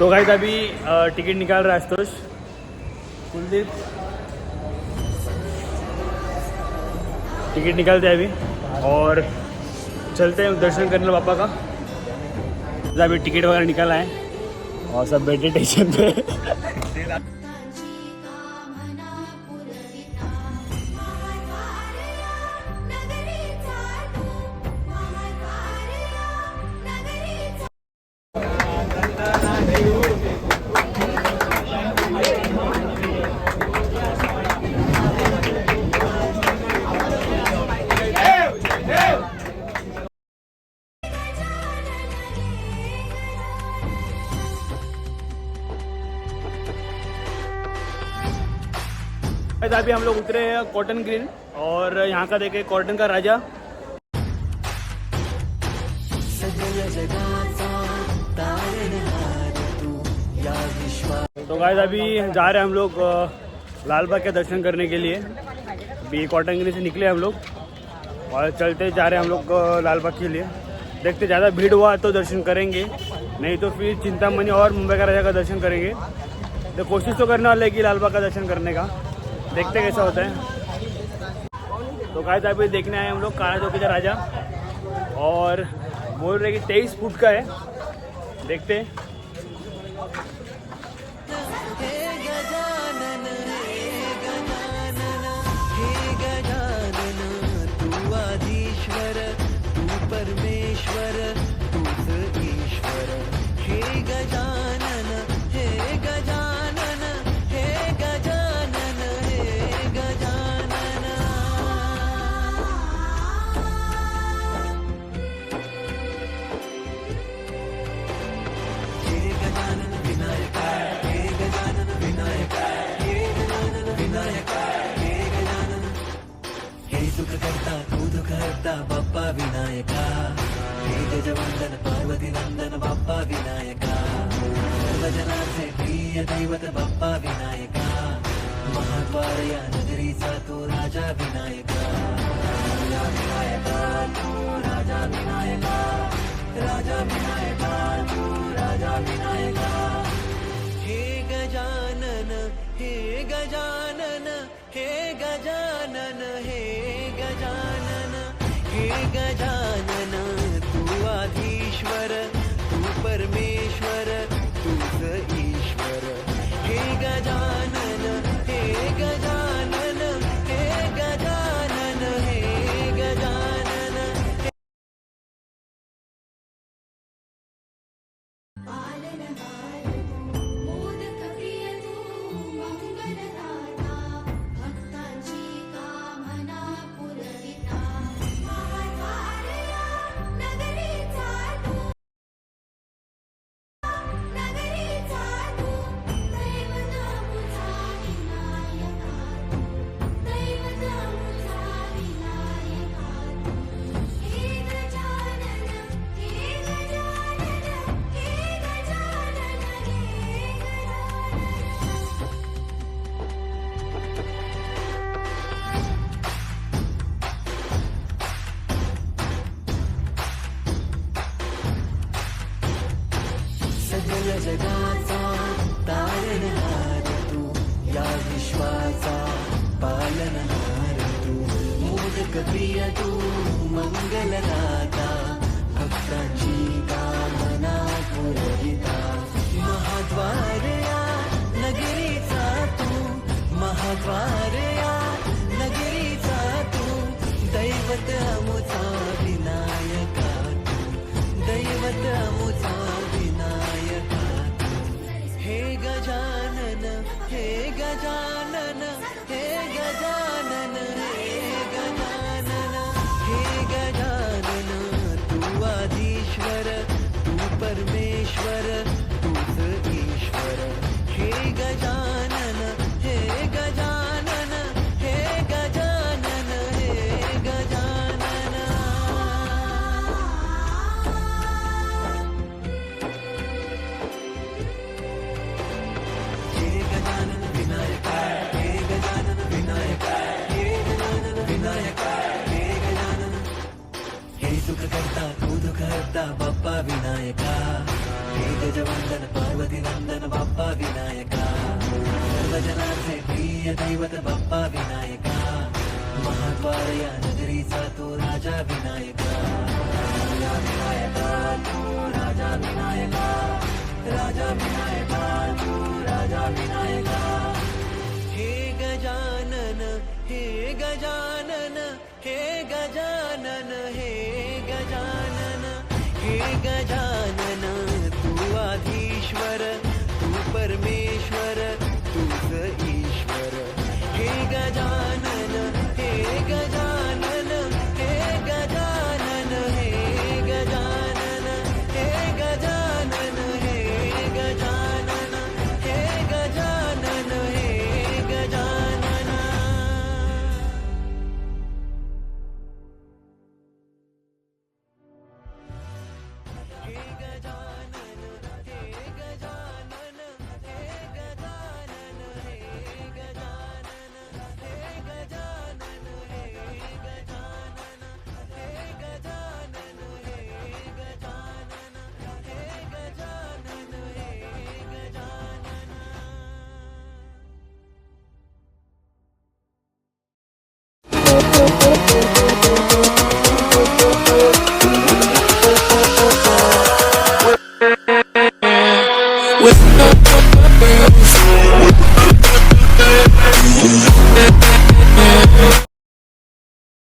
तो गाइस अभी टिकट निकाल रहा है आशुतोष। कुलदीप टिकट निकालते हैं अभी और चलते हैं दर्शन करने पापा का। अभी टिकट वगैरह निकाला है और सब बैठे स्टेशन पे। अभी हम लोग उतरे हैं कॉटन ग्रीन और यहाँ का देखे कॉटन का राजा। तो गाइस अभी जा रहे हैं हम लोग लाल बाग के दर्शन करने के लिए। अभी कॉटन ग्रीन से निकले हम लोग और चलते जा रहे हैं हम लोग लाल बाग के लिए। देखते ज़्यादा भीड़ हुआ तो दर्शन करेंगे, नहीं तो फिर चिंतामणि और मुंबई का राजा का दर्शन करेंगे। तो कोशिश तो करने वाले कि लाल बाग का दर्शन करने का, देखते कैसा होता है। तो गाइस अभी देखने आए हम लोग काला चौकी का राजा और बोल रहे कि 23 फुट का है, देखते हैं। बाप्पा विनायका, हे गजवंदन पार्वती नंदन बाप्पा विनायका, सर्वजनांचे प्रिय दैवत बाप्पा विनायका, महाद्वार या नगरीचा तो राजा विनायका, राजा विनायका तू राजा विनायका, राजा विनायका तू राजा विनायका, हे गजानन हे गजानन हे गजानन हे गजानन हे गजानन, तू आधीश्वर तू परमेश्वर तूच ईश्वर, हे गजानन हे गजानन हे गजानन हे गजानन। जगाचा तारणहार तू, या विश्वाचा पालनहार तू, मोदक प्रिय तू मंगलदाता, भक्तांची कामना पुरविता, महाद्वार या नगरीचा तू, महाद्वार या नगरीचा तू, दैवत अमुचा विनायका तू, दैवत अमुचा विनायका, हे गजानन हे गजानन हे गजानन हे गजानन हे गजानन, तू आधीश्वर तू परमेश्वर तूच ईश्वर, हे गजानन हे गजानन हे गजानन हे गजानन। सुख करता तू दुख हरता बाप्पा विनायका, हे गजवंदन पार्वती नंदन बाप्पा विनायका सर्वजनांचे प्रिय दैवत बाप्पा विनायका महाद्वार या नगरीचा तो राजा विनायका राजा विनायका तू राजा विनायका राजा विनायका तू राजा विनायका हे गजानन हे गजानन हे गजानन हे गजानन हे गजानन तू आधीश्वर तू परमेश्वर तूच ईश्वर हे गजानन हे गजानन हे गजानन हे गजानन हे गजानन हे गजानन हे गजानन हे गजानन हे गजानन